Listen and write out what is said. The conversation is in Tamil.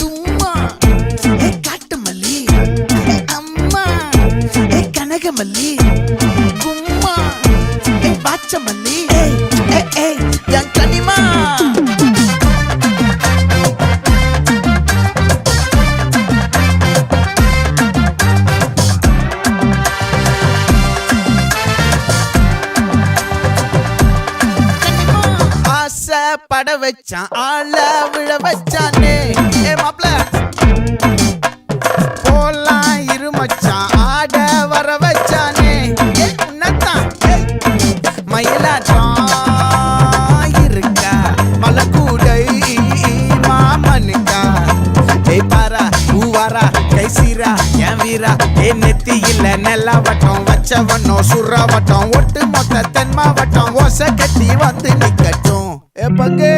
தும்மா காட்டு மல்லி அம்மா கனகமல்லி கும்மா பாச்ச மல்லி என் கனிமா பட வச்சான் ஆள விழ வச்சானே மாப்ள போலாம் இருமச்சான் ஆட வர வச்சானே உன்னத்தான் மயிலாட்டம் இருக்கா மலக்கூடை மாமனுக்கா பாரா பூவாரா கைசீரா என் வீரா நெத்தி இல்ல நெல்லா வட்டம் வச்சவனோ சுறா வட்டம் ஒட்டு மொத்த தென் மாவட்டம் ஓசை கட்டி வந்து நிக்கட்டும் பங்கே